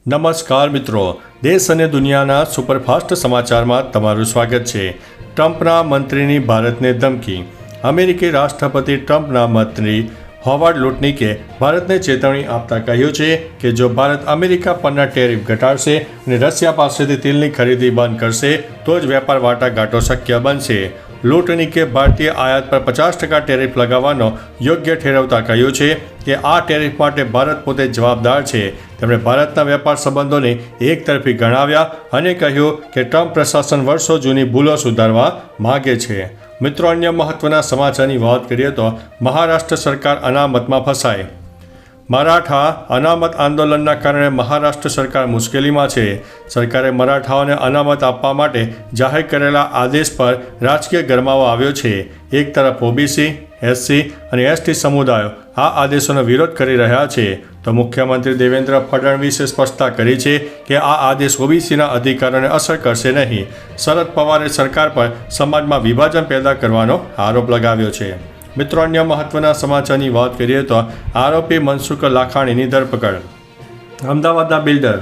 નમસ્કાર મિત્રો, દેશ અને દુનિયાના સુપરફાસ્ટ સમાચારમાં તમારું સ્વાગત છે। ટ્રમ્પના મંત્રીની ભારતને ધમકી। અમેરિકી રાષ્ટ્રપતિ ટ્રમ્પના મંત્રી હોવાર્ડ લુટનિકે ભારતને ચેતવણી આપતા કહ્યું છે કે જો ભારત અમેરિકા પરના ટેરિફ ઘટાડશે અને રશિયા પાસેથી તેલની ખરીદી બંધ કરશે તો જ વેપાર વાટાઘાટો શક્ય બનશે। લુટનિકે ભારતીય આયાત પર 50% ટેરિફ લગાવવાનો યોગ્ય ઠેરવતા કહ્યું છે કે આ ટેરિફ માટે ભારત પોતે જવાબદાર છે। તેમણે ભારતના વેપાર સંબંધોને એકતરફી ગણાવ્યા અને કહ્યું કે ટ્રમ્પ પ્રશાસન વર્ષો જૂની ભૂલો સુધારવા માગે છે। મિત્રો, અન્ય મહત્વના સમાચારની વાત કરીએ તો મહારાષ્ટ્ર સરકાર અનામતમાં ફસાય। મરાઠા અનામત આંદોલનના કારણે મહારાષ્ટ્ર સરકાર મુશ્કેલીમાં છે। સરકારે મરાઠાઓને અનામત આપવા માટે જાહેર કરેલા આદેશ પર રાજકીય ગરમાવો આવ્યો છે। એક તરફ ઓબીસી, એસસી અને એસટી સમુદાયો આ આદેશોનો વિરોધ કરી રહ્યા છે, તો મુખ્યમંત્રી દેવેન્દ્ર ફડણવીસે સ્પષ્ટતા કરી છે કે આ આદેશ ઓબીસીના અધિકારોને અસર કરશે નહીં। શરદ પવારે સરકાર પર સમાજમાં વિભાજન પેદા કરવાનો આરોપ લગાવ્યો છે। મિત્રો, અન્ય મહત્વના સમાચારની વાત કરીએ તો આરોપી મનસુખ લાખાણીની ધરપકડ। અમદાવાદના બિલ્ડર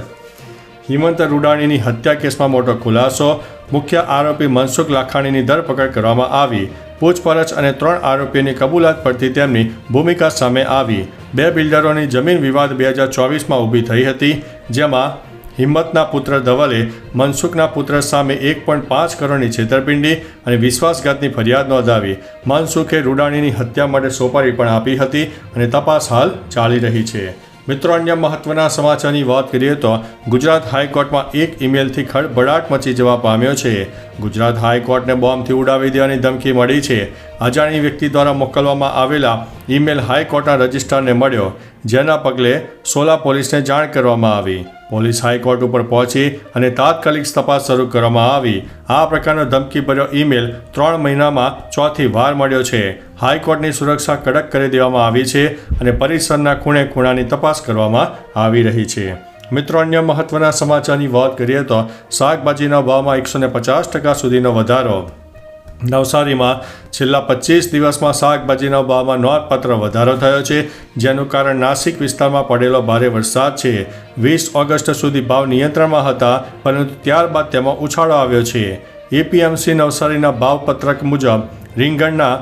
હિમંત રૂડાણીની હત્યા કેસમાં મોટો ખુલાસો। મુખ્ય આરોપી મનસુખ લાખાણીની ધરપકડ કરવામાં આવી। પૂછપરછ અને 3 આરોપીઓની કબૂલાત પરથી તેમની ભૂમિકા સામે આવી। 2 બિલ્ડરોની જમીન વિવાદ 2024માં ઊભી થઈ હતી, જેમાં હિંમતના પુત્ર ધવલે મનસુખના પુત્ર સામે 1.5 કરોડની છેતરપિંડી અને વિશ્વાસઘાતની ફરિયાદ નોંધાવી। મનસુખે રૂડાણીની હત્યા માટે સોપારી પણ આપી હતી અને તપાસ હાલ ચાલી રહી છે। મિત્રો, અન્ય મહત્વના સમાચારની વાત કરીએ તો ગુજરાત હાઈકોર્ટમાં એક ઈમેલથી ખળભળાટ મચી જવા પામ્યો છે। ગુજરાત હાઈકોર્ટને બોમ્બથી ઉડાવી દેવાની ધમકી મળી છે। અજાણી વ્યક્તિ દ્વારા મોકલવામાં આવેલા ઈમેલ હાઈકોર્ટના રજિસ્ટ્રારને મળ્યો, જેના પગલે સોલા પોલીસને જાણ કરવામાં આવી। પોલીસ હાઈકોર્ટ ઉપર પહોંચી અને તાત્કાલિક તપાસ શરૂ કરવામાં આવી। આ પ્રકારનો ધમકીભર્યો ઈમેલ 3 મહિનામાં 4થી વાર મળ્યો છે। હાઈકોર્ટની સુરક્ષા કડક કરી દેવામાં આવી છે અને પરિસરના ખૂણે ખૂણાની તપાસ કરવામાં આવી રહી છે। મિત્રો, અન્ય મહત્વના સમાચારની વાત કરીએ તો શાકભાજીના ભાવમાં 150% સુધીનો વધારો। નવસારીમાં છેલ્લા 25 દિવસમાં શાકભાજીના ભાવમાં નોંધપાત્ર વધારો થયો છે, જેનું કારણ નાસિક વિસ્તારમાં પડેલો ભારે વરસાદ છે। 20 ઓગસ્ટ સુધી ભાવ નિયંત્રણમાં હતા, પરંતુ ત્યારબાદ તેમાં ઉછાળો આવ્યો છે। એપીએમસી નવસારીના ભાવ પત્રક મુજબ રીંગણના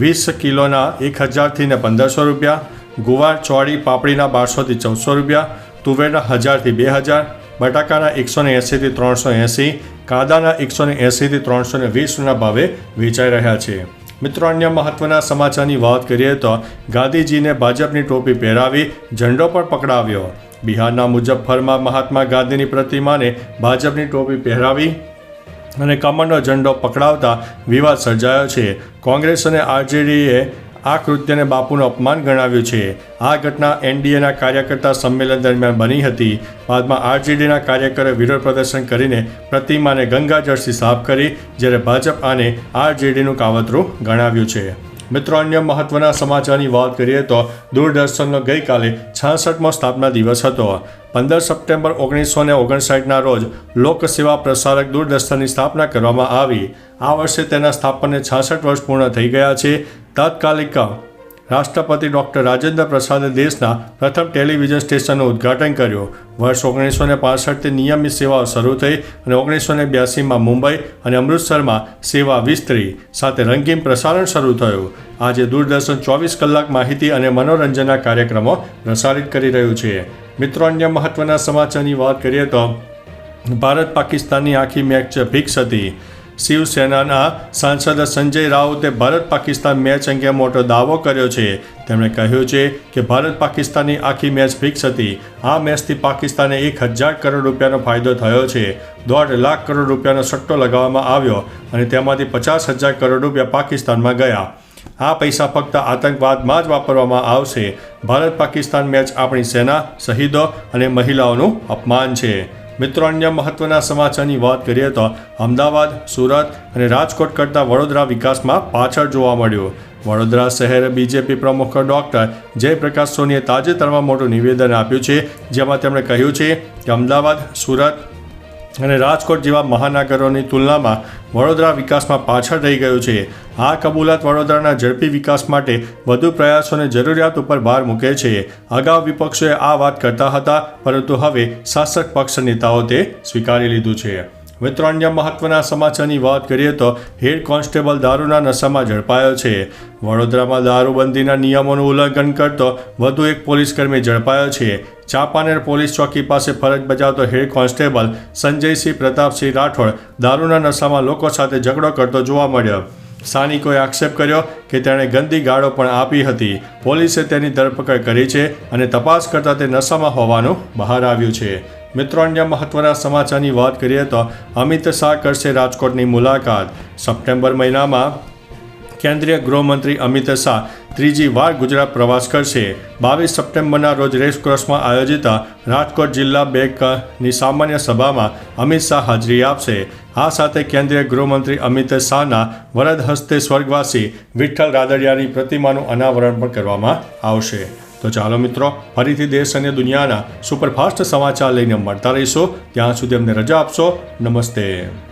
20 કિલોના 1000થી 1500 રૂપિયા, ગુવાર ચોળી પાપડીના 1200થી 1400 રૂપિયા, તુવેરના 1000થી 2000, બટાકાના 180થી 380, કાંદાના 180થી 320ના ભાવે વેચાઈ રહ્યા છે। મિત્રો, અન્ય મહત્વના સમાચારની વાત કરીએ તો ગાંધીજીને ભાજપની ટોપી પહેરાવી ઝંડો પણ પકડાવ્યો। બિહારના મુઝફ્ફરમાં મહાત્મા ગાંધીની પ્રતિમાને ભાજપની ટોપી પહેરાવી અને કમળનો ઝંડો પકડાવતા વિવાદ સર્જાયો છે। કોંગ્રેસ અને આરજેડીએ આ કૃત્યને બાપુનું અપમાન ગણાવ્યું છે। આ ઘટના એનડીએના કાર્યકર્તા સંમેલન દરમિયાન બની હતી। બાદમાં આરજેડીના કાર્યકરોએ વિરોધ પ્રદર્શન કરીને પ્રતિમાને ગંગાજળથી સાફ કરી, જ્યારે ભાજપ આને આરજેડીનું કાવતરું ગણાવ્યું છે। મિત્રો, અન્ય મહત્વના સમાચારની વાત કરીએ તો દૂરદર્શનનો ગઈકાલે 66મો સ્થાપના દિવસ હતો। 15 સપ્ટેમ્બર 1959ના રોજ લોકસેવા પ્રસારક દૂરદર્શનની સ્થાપના કરવામાં આવી। આ વર્ષે તેના સ્થાપનને 66 વર્ષ પૂર્ણ થઈ ગયા છે। તાત્કાલિક રાષ્ટ્રપતિ ડૉક્ટર રાજેન્દ્ર પ્રસાદે દેશના પ્રથમ ટેલિવિઝન સ્ટેશનનું ઉદ્ઘાટન કર્યું। વર્ષ 1965થી નિયમિત સેવાઓ શરૂ થઈ અને 1982માં મુંબઈ અને અમૃતસરમાં સેવા વિસ્તરી, સાથે રંગીન પ્રસારણ શરૂ થયું। આજે દૂરદર્શન 24 કલાક માહિતી અને મનોરંજનના કાર્યક્રમો પ્રસારિત કરી રહ્યું છે। મિત્રો, અન્ય મહત્વના સમાચારની વાત કરીએ તો ભારત પાકિસ્તાનની આખી મેચ ફિક્સ હતી। શિવસેનાના સાંસદ સંજય રાઉતે ભારત પાકિસ્તાન મેચ અંગે મોટો દાવો કર્યો છે। તેમણે કહ્યું છે કે ભારત પાકિસ્તાનની આખી મેચ ફિક્સ હતી। આ મેચથી પાકિસ્તાને 1000 કરોડ રૂપિયાનો ફાયદો થયો છે। 1.5 લાખ કરોડ રૂપિયાનો સટ્ટો લગાવવામાં આવ્યો અને તેમાંથી 50,000 કરોડ રૂપિયા પાકિસ્તાનમાં ગયા। આ પૈસા ફક્ત આતંકવાદમાં જ વાપરવામાં આવશે। ભારત પાકિસ્તાન મેચ આપણી સેના, શહીદો અને મહિલાઓનું અપમાન છે। મિત્રો, અન્ય મહત્વના સમાચારની વાત કરીએ તો અમદાવાદ, સુરત અને રાજકોટ કરતાં વડોદરા વિકાસમાં પાછળ જોવા મળ્યું। વડોદરા શહેર બીજેપી પ્રમુખ ડૉક્ટર જયપ્રકાશ સોનીએ તાજેતરમાં મોટું નિવેદન આપ્યું છે, જેમાં તેમણે કહ્યું છે કે અમદાવાદ, સુરત અને રાજકોટ જેવા મહાનગરોની તુલનામાં વડોદરા વિકાસમાં પાછળ રહી ગયું છે. આ કબૂલાત વડોદરાના ઝડપી વિકાસ માટે વધુ પ્રયાસોને જરૂરિયાત ઉપર ભાર મૂકે છે. અગાઉ વિપક્ષોએ આ વાત કરતા હતા, પરંતુ હવે શાસક પક્ષ નેતાઓ તે સ્વીકારી લીધું છે. મિત્રો, અન્ય મહત્વના સમાચારની વાત કરીએ તો હેડ કોન્સ્ટેબલ દારૂના નશામાં ઝડપાયો છે. વડોદરામાં દારૂબંધીના નિયમોનું ઉલ્લંઘન કરતો વધુ એક પોલીસકર્મી ઝડપાયો છે. ચાંપાનેર પોલીસ ચોકી પાસે ફરજ બજાવતો હેડ કોન્સ્ટેબલ સંજયસિંહ પ્રતાપસિંહ રાઠોડ દારૂના નશામાં લોકો સાથે ઝઘડો કરતો જોવા મળ્યો. સ્થાનિકોએ આક્ષેપ કર્યો કે તેણે ગંદી ગાળો પણ આપી હતી. પોલીસે તેની ધરપકડ કરી છે અને તપાસ કરતાં તે નશામાં હોવાનું બહાર આવ્યું છે. મિત્રો, અન્ય મહત્વના સમાચારની વાત કરીએ તો અમિત શાહ કરશે રાજકોટની મુલાકાત. સપ્ટેમ્બર મહિનામાં કેન્દ્રીય ગૃહમંત્રી અમિત શાહ ત્રીજી વાર ગુજરાત પ્રવાસ કરશે. 22 સપ્ટેમ્બરના રોજ રેસકોર્સમાં આયોજિત રાજકોટ જિલ્લા બેંકની સામાન્ય સભામાં અમિત શાહ હાજરી આપશે. આ સાથે કેન્દ્રીય ગૃહમંત્રી અમિત શાહના વરદ હસ્તે સ્વર્ગવાસી વિઠ્ઠલ રાદડિયાની પ્રતિમાનું અનાવરણ પણ કરવામાં આવશે. તો ચાલો મિત્રો, ફરીથી દેશ અને દુનિયાના સુપરફાસ્ટ સમાચાર લઈને મળતા રહીશું. ત્યાં સુધી અમને રજા આપશો. નમસ્તે.